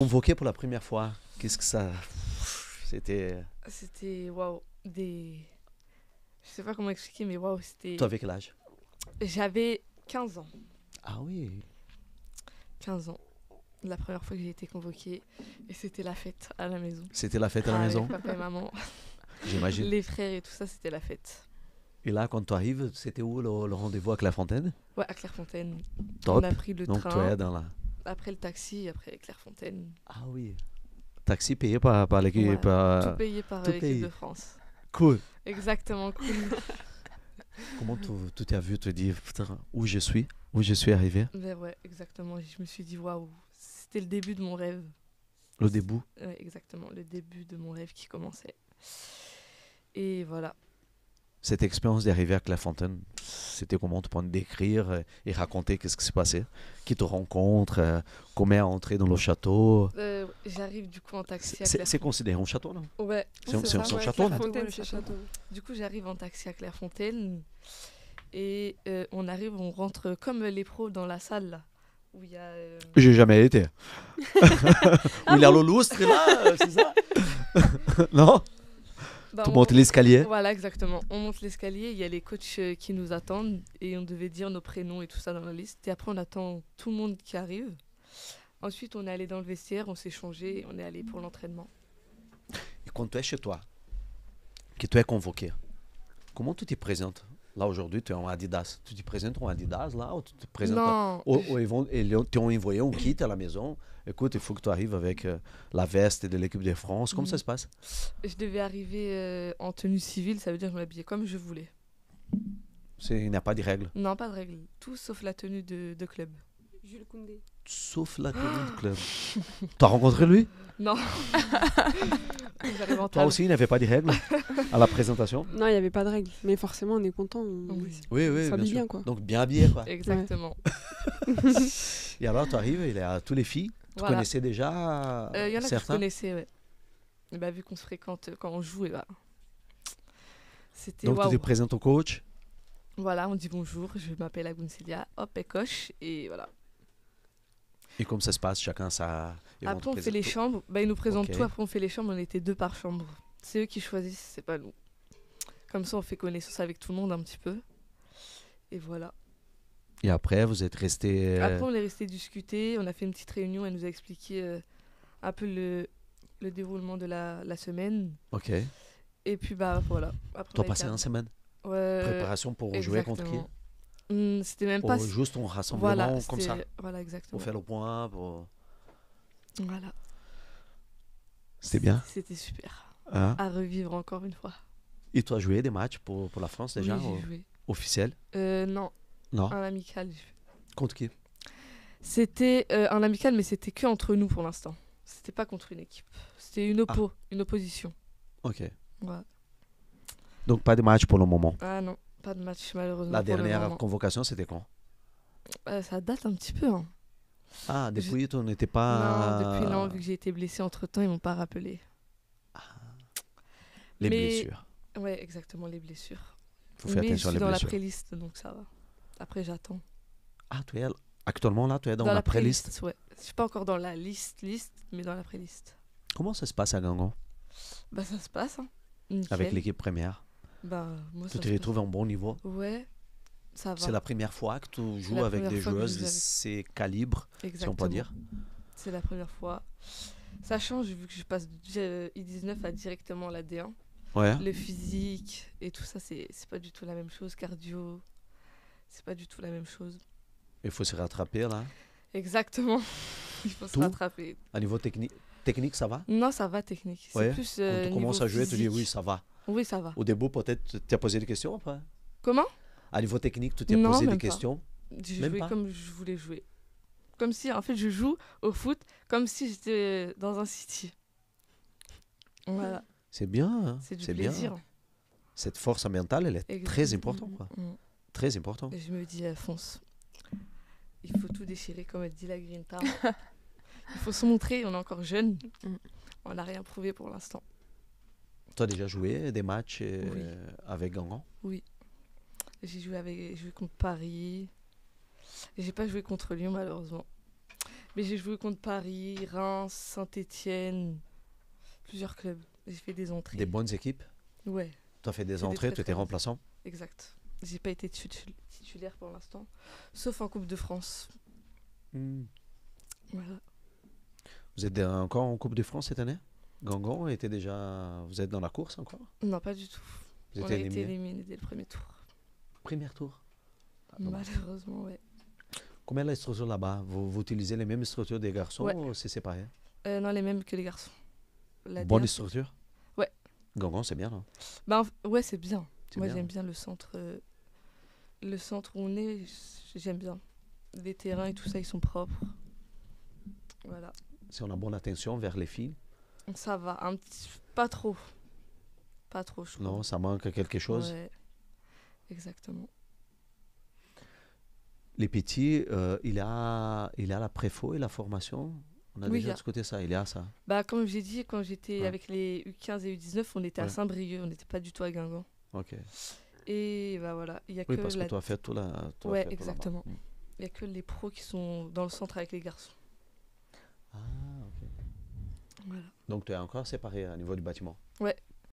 Convoqué pour la première fois, qu'est-ce que ça... C'était... C'était waouh, des. Je sais pas comment expliquer, mais waouh, Toi, c'était. avec quel âge? J'avais 15 ans. Ah oui, 15 ans. La première fois que j'ai été convoquée. Et c'était la fête à la maison. c'était la fête à la Ah, maison, avec papa et maman. j'imagine. Les frères et tout ça, c'était la fête. Et là, quand tu arrives, c'était où le rendez-vous avec La Fontaine? Ouais, à Clairefontaine. On Top. a pris le Donc, tu train, es dans la... après le taxi, après Clairefontaine. Ah oui. Taxi payé par l'équipe. Ouais, tout payé par tout l'équipe de payé. France. Cool. Exactement, cool. Comment tu t'es vu te dire, putain, où je suis arrivé, Mais ouais, exactement. Je me suis dit, waouh, c'était le début de mon rêve. le début. Ouais, exactement, le début de mon rêve qui commençait. Et voilà. Cette expérience d'arriver à La Fontaine, c'était comment tu peux me décrire et raconter qu'est-ce qui s'est passé? Qui te rencontre, comment entrer dans le château? J'arrive du coup en taxi à C'est Clairefontaine. considéré un château, non? Ouais, C'est ça. un Ouais, château, là? Clairefontaine, Ouais, c'est château. château. Du coup, j'arrive en taxi à Clairefontaine et on rentre comme les pros dans la salle là, où il y a. J'ai jamais été. Ah Où il y a bon le lustre là, c'est ça? Non? Bah, Tu on- montes l'escalier. Voilà, exactement. On monte l'escalier, il y a les coachs qui nous attendent et on devait dire nos prénoms et tout ça dans la liste. Et après, on attend tout le monde qui arrive. Ensuite, on est allé dans le vestiaire, on s'est changé et on est allé pour l'entraînement. Et quand tu es chez toi, que tu es convoqué, comment tu te présentes? Là aujourd'hui, tu es en Adidas. Tu te présentes en Adidas là ou tu te présentes Non, ils t'ont envoyé un kit à la maison. Écoute, il faut que tu arrives avec la veste de l'équipe de France. Comment ça se passe? je devais arriver en tenue civile, ça veut dire que je m'habillais comme je voulais. Il n'y a pas de règles. Non, pas de règle. Tout sauf la tenue de club. Jules Koundé. Sauf la tenue de club. Tu as rencontré lui? Non. J'arrive en Toi talons. aussi, il n'y avait pas de règles à la présentation? Non, il n'y avait pas de règle. Mais forcément, on est content. Oui. Oui, oui, Ça bien s'habille sûr. bien, quoi. Donc bien habillé, quoi. Exactement. Et alors, tu arrives, il y a tous les filles. Tu Voilà. connaissais déjà Il y en a que je certains? connaissais, ouais. Et bah, vu qu'on se fréquente quand on joue, et bah, c'était Donc, tu waouh. te présentes au coach. Voilà, on dit bonjour, je m'appelle Agouncelia, hop, et coche, et voilà. Et comme ça se passe, chacun ça. Après, on fait les chambres, bah, ils nous présentent Ok. tout, après on fait les chambres, on était 2 par chambre. C'est eux qui choisissent, c'est pas nous. Comme ça, on fait connaissance avec tout le monde un petit peu. Et voilà. Et après, vous êtes resté. Après, on est resté discuter, on a fait une petite réunion, elle nous a expliqué un peu le déroulement de la semaine. Ok. Et puis, bah voilà. Après, Tu as on a passé été- une semaine. Ouais, Préparation pour jouer contre qui? exactement. C'était même Pour pas. juste un rassemblement Voilà, comme ça. voilà, exactement. Pour faire le point. Pour... Voilà. C'était bien. C'était super. Hein? À revivre encore une fois. Et tu as joué des matchs pour la France déjà? Oui, j'ai joué. Officiel? Non, Non. un amical. Contre qui? C'était un amical, mais c'était que entre nous pour l'instant. C'était pas contre une équipe. C'était une opposition. Ok. Voilà. Donc pas de match pour le moment. Ah non, pas de match malheureusement. La pour le dernière moment. convocation, c'était quand? Ça date un petit peu. Hein. Ah, depuis, tu n'étais pas. Non, depuis non, vu que j'ai été blessée entre temps, ils m'ont pas rappelé. Les Mais- blessures. Ouais, exactement, les blessures. Faut faire Mais je attention à suis les dans la blessures. pré-liste, donc ça va. Après, j'attends. Ah, actuellement là, tu es dans la pré-liste. Ouais. Je suis pas encore dans la liste, mais dans la pré-liste. Comment ça se passe à Gangon Bah, ça se passe. Hein. Nickel. avec l'équipe première? Bah, moi, Tu ça te se passe. retrouves à un bon niveau? Ouais, ça va. C'est la première fois que tu joues la avec première des fois que je joueuses joue de avec- ces calibres, si on Exactement. peut dire. C'est la première fois. Ça change vu que je passe de I19 à directement la D1. Ouais. Le physique et tout ça, c'est pas du tout la même chose. Cardio, c'est pas du tout la même chose. Il faut se rattraper là. Exactement. Il faut se Tout rattraper. À niveau technique, ça va? Non, ça va technique. C'est Ouais. plus Quand tu niveau commences à jouer, tu dis physique. oui, ça va. Oui, ça va. Au début, peut-être, tu as posé des questions ou pas? Comment? À niveau technique, tu t'es Non, posé des même pas. questions? J'ai Même joué pas. comme je voulais jouer. Comme si, en fait, je joue au foot comme si j'étais dans un city. Voilà, C'est bien, hein. c'est du C'est bien. plaisir. Cette force mentale, elle est très Exactement. importante, quoi. Mm. Très important. Et je me dis, fonce. Il faut tout déchirer, comme elle dit la Grinta. Il faut se montrer, on est encore jeune. Mm. On n'a rien prouvé pour l'instant. Tu as déjà joué des matchs Oui. avec Gangon? J'ai joué contre Paris. Et j'ai pas joué contre Lyon, malheureusement. Mais j'ai joué contre Paris, Reims, Saint-Étienne, plusieurs clubs. J'ai fait des entrées. Des bonnes équipes. Ouais, Tu as fait des C'est des entrées, très, tu étais très bonnes. remplaçant. exact. J'ai pas été titulaire pour l'instant, sauf en Coupe de France. Voilà. Vous êtes encore en Coupe de France cette année? Gangon était déjà. Vous êtes dans la course encore? Non, pas du tout. Vous On étiez a été éliminé. éliminé dès le premier tour. Premier tour. Ah, dommage. Malheureusement, ouais. Combien la structure là-bas? Vous utilisez les mêmes structures des garçons Ouais. ou c'est séparé? Non, les mêmes que les garçons. La Bonne DA, structure? Ouais. Gangon, c'est bien, non? bah, ouais, c'est bien. C'est Moi, bien. j'aime bien le centre. Le centre où on est, j'aime bien. Les terrains et tout ça, ils sont propres. Voilà. Si on a bonne attention vers les filles, Ça va, un petit... pas trop. Pas trop, je trouve. non, ça manque quelque chose. Ouais, exactement. Les petits, il a la préfo et la formation. On a Oui, déjà discuté ça, il y a ça. Bah, comme j'ai dit, quand j'étais Ouais. avec les U15 et U19, on était à Ouais. Saint-Brieuc, on n'était pas du tout à Guingamp. Ok. Et bah voilà, il y a Oui, que parce que la... tu as fait tout la. tu as Ouais, fait tout là-bas. exactement. Mm. Il y a que les pros qui sont dans le centre avec les garçons. Ah, ok. Voilà. Donc tu es encore séparé au niveau du bâtiment. Ouais,